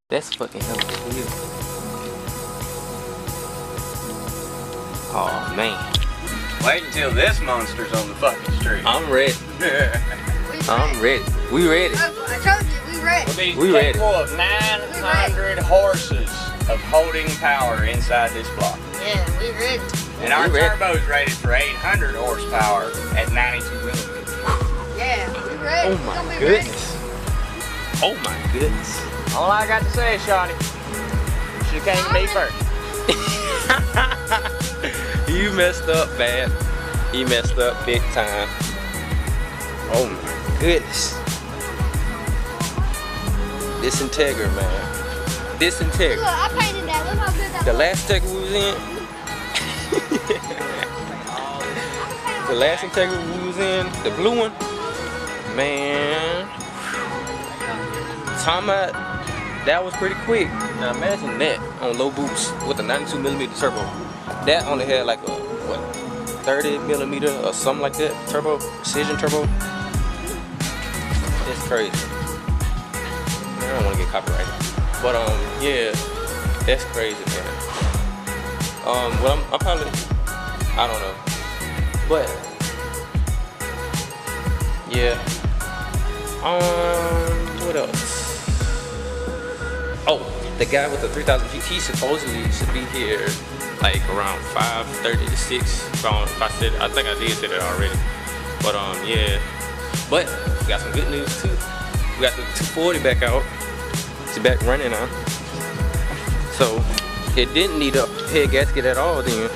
That's fucking hell of a wheel. Oh man. Wait until this monster's on the fucking street. I'm ready. I'm ready. We ready. I told you, we ready. We'll be capable of 900 horses of holding power inside this block. Yeah, we ready. And our turbo is rated for 800 horsepower at 92 millimeters. Yeah, we ready. Oh my goodness. Oh my goodness. All I got to say is, Shawty, you should've came to me first. You messed up bad. He messed up big time. Oh my goodness. Disintegra, man. Disintegra. Look, I painted that. Look how good that The last Integra we was in. The last Integra we was in, the blue one. Man. Time out. That was pretty quick. Now imagine that on low boost with a 92 millimeter turbo. That only had like a what, 30 millimeter or something like that turbo, precision turbo. It's crazy. Man, I don't want to get copyrighted, but yeah, that's crazy, man. Well, I'm probably, I don't know, but yeah. What else? Oh, the guy with the 3000 GT supposedly should be here like around 5:30 to 6. If I said, I think I did say that already. But yeah. But we got some good news too. We got the 240 back out. It's back running now. So it didn't need a head gasket at all then.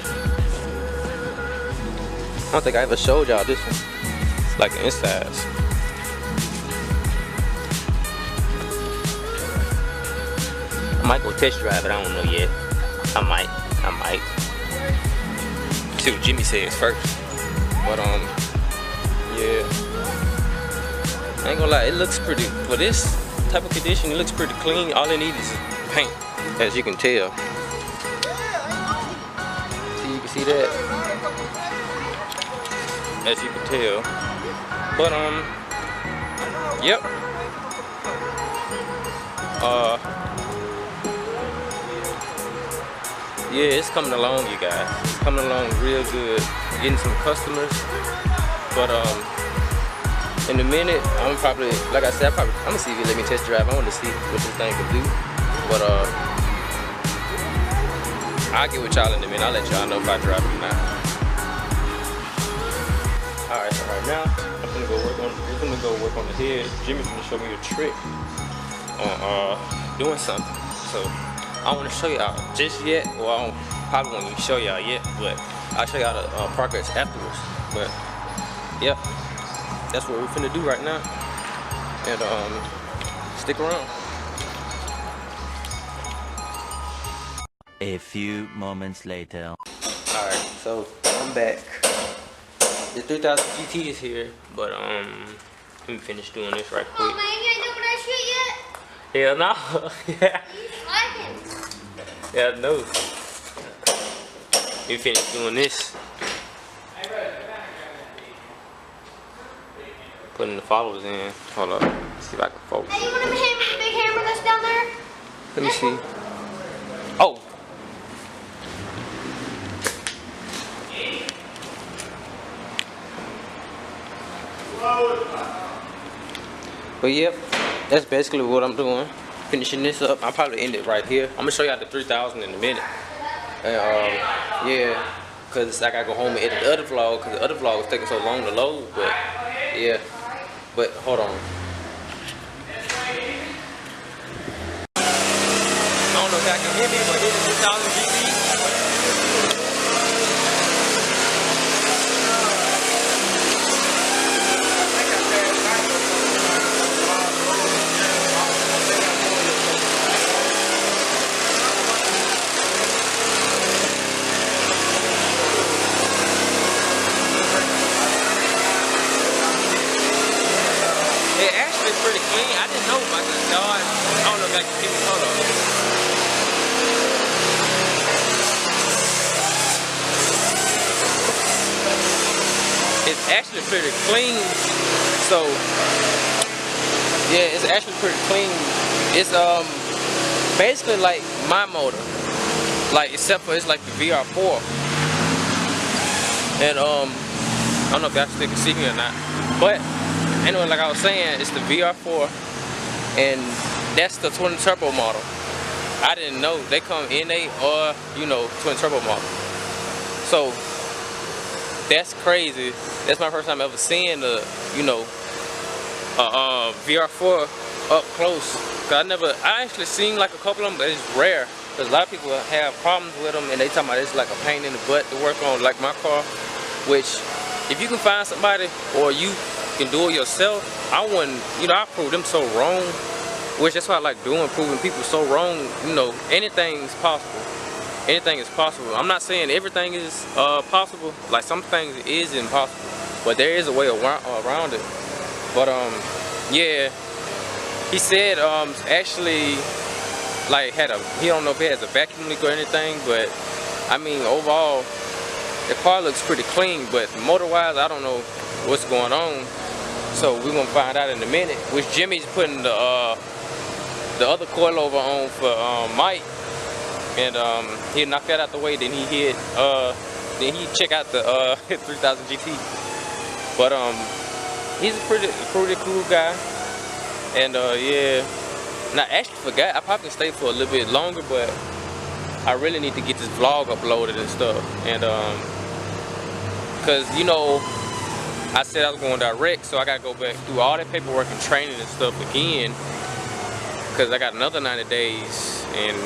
I don't think I ever showed y'all this one. It's like the insides. I might go test drive it, I don't know yet. I might. See what Jimmy says first. But yeah. I ain't gonna lie, it looks pretty, for this type of condition, it looks pretty clean. All it needs is paint, as you can tell. See, you can see that? As you can tell. But yep. Yeah, it's coming along, you guys. It's coming along real good. Getting some customers, but in a minute, I'm probably, like I said, I'm gonna see if you let me test drive. I want to see what this thing can do, but I'll get with y'all in a minute. I'll let y'all know if I drive it or not. All right, so right now, we're gonna go work on the head. Jimmy's gonna show me a trick on doing something. So I don't want to show y'all just yet. Well, I probably won't even show y'all yet, but I'll show y'all the progress afterwards. But yeah, that's what we're finna do right now. And stick around. A few moments later. Alright, so I'm back. The 3000 GT is here, but let me finish doing this right quick. Oh man, you ain't done with that shit Hell yet? no. Yeah. Yeah, no. You finish doing this. Putting the followers in. Hold up. Let's see if I can focus. Hey, you want to hand me the big hammer that's down there? Let me see. Oh. But yep, that's basically what I'm doing. Finishing this up. I'll probably end it right here. I'm gonna show y'all the 3000 in a minute. And yeah, cause I gotta go home and edit the other vlog, cause the other vlog was taking so long to load. But yeah, but hold on. I don't know if y'all can hear me, but here's the 2000 GT. It actually pretty clean. I didn't know about this dog. I don't know if I can keep it. Hold on. It's actually pretty clean. So yeah, it's actually pretty clean. It's basically like my motor, like except for it's like the VR4. And I don't know if y'all still can see me or not, but anyway, like I was saying, it's the VR4, and that's the twin turbo model. I didn't know they come NA or, you know, twin turbo model. So that's crazy. That's my first time ever seeing the, you know, VR4 up close. Cause I actually seen like a couple of them, but it's rare. Cause a lot of people have problems with them, and they talking about it's like a pain in the butt to work on, like my car. Which, if you can find somebody, or you can do it yourself, I wouldn't, you know, I prove them so wrong, which that's why I like doing, proving people so wrong. You know, anything's possible. Anything is possible. I'm not saying everything is possible. Like some things is impossible, but there is a way around it. But yeah, he said actually like he don't know if it has a vacuum leak or anything, but I mean overall the car looks pretty clean. But motor wise, I don't know what's going on. So we're gonna find out in a minute. Which Jimmy's putting the other coilover on for Mike, and he knocked that out the way. Then he check out the 3000 GT. But he's a pretty cool guy, and yeah. And I actually forgot. I probably stayed for a little bit longer, but I really need to get this vlog uploaded and stuff. And cause you know, I said I was going direct, so I gotta go back through all that paperwork and training and stuff again, cause I got another 90 days, and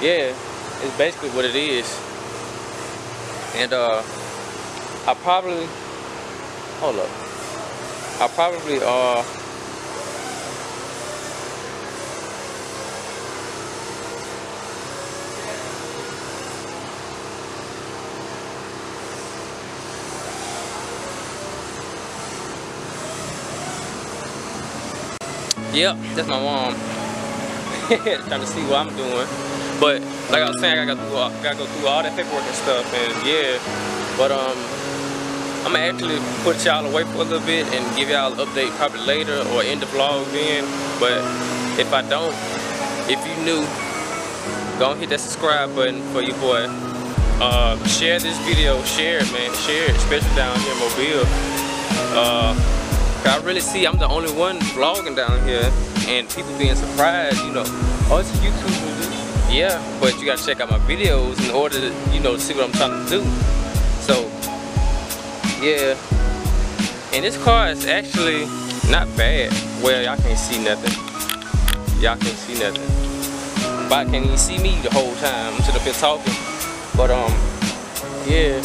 yeah, it's basically what it is. And I probably yep, that's my mom. Trying to see what I'm doing. But like I was saying, I gotta go through all that paperwork and stuff, and yeah. But I'm gonna actually put y'all away for a little bit and give y'all an update probably later or end the vlog then. But if I don't, if you new, go and hit that subscribe button for your boy. Share this video, share it, man, share it, especially down here in Mobile. I really see I'm the only one vlogging down here, and people being surprised, you know, oh, it's a YouTuber. Yeah, but you gotta check out my videos in order to, you know, see what I'm trying to do. So, yeah. And this car is actually not bad. Well, y'all can't see nothing. Y'all can't see nothing. But I can't even see me the whole time. I'm sitting up here talking. But, yeah.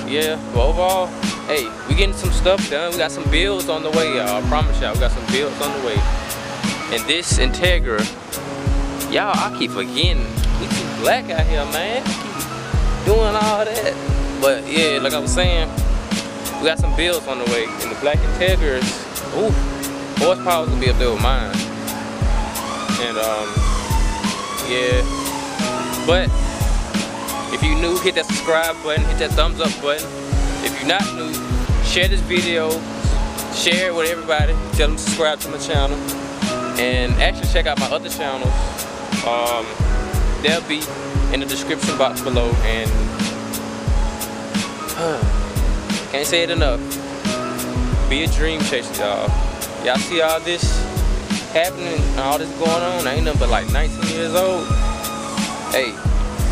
Yeah, but overall, hey, we getting some stuff done. We got some builds on the way, y'all. I promise y'all, we got some builds on the way. And this Integra, y'all, I keep forgetting. We too black out here, man. Keep doing all that. But yeah, like I was saying, we got some builds on the way. And the black Integras, ooh, horsepower's gonna be up there with mine. And yeah. But if you new, hit that subscribe button, hit that thumbs up button. If you're not new, share this video, share it with everybody, tell them to subscribe to my channel, and actually check out my other channels. They'll be in the description box below, and can't say it enough. Be a dream chaser, y'all. Y'all see all this happening, all this going on? I ain't nothing but like 19 years old. Hey,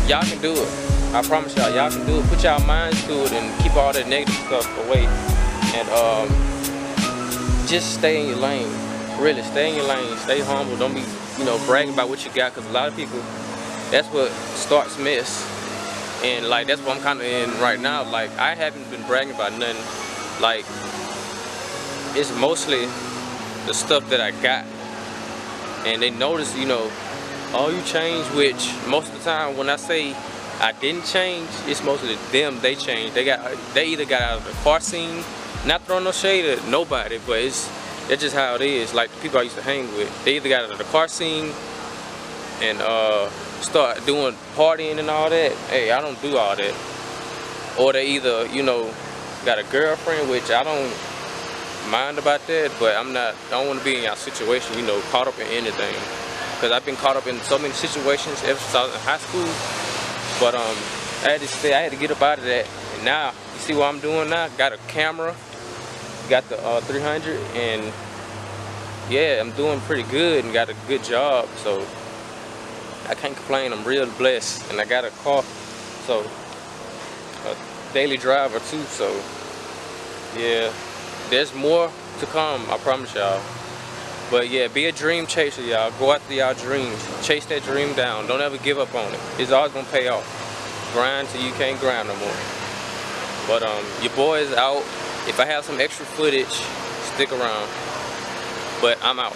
y'all can do it. I promise y'all, y'all can do it. Put y'all minds to it and keep all that negative stuff away. And just stay in your lane. Really, stay in your lane. Stay humble. Don't be you know, bragging about what you got, because a lot of people, that's what starts mess. And like that's what I'm kind of in right now. Like I haven't been bragging about nothing. Like it's mostly the stuff that I got, and they notice, you know, oh, you changed. Which most of the time when I say I didn't change, it's mostly them. They changed. They either got out of the car scene. Not throwing no shade at nobody, but it's just how it is. Like the people I used to hang with, they either got out of the car scene and start doing partying and all that. Hey, I don't do all that. Or they either, you know, got a girlfriend, which I don't mind about that, but I don't want to be in y'all situation, you know, caught up in anything. Because I've been caught up in so many situations ever since I was in high school. But I had to get up out of that. And now, you see what I'm doing now? Got a camera, got the 300, and yeah, I'm doing pretty good and got a good job. So I can't complain. I'm real blessed, and I got a car, so a daily driver too. So yeah, there's more to come, I promise y'all. But yeah, be a dream chaser, y'all. Go after y'all dreams. Chase that dream down. Don't ever give up on it. It's always gonna pay off. Grind till you can't grind no more. But your boy is out. If I have some extra footage, stick around. But I'm out.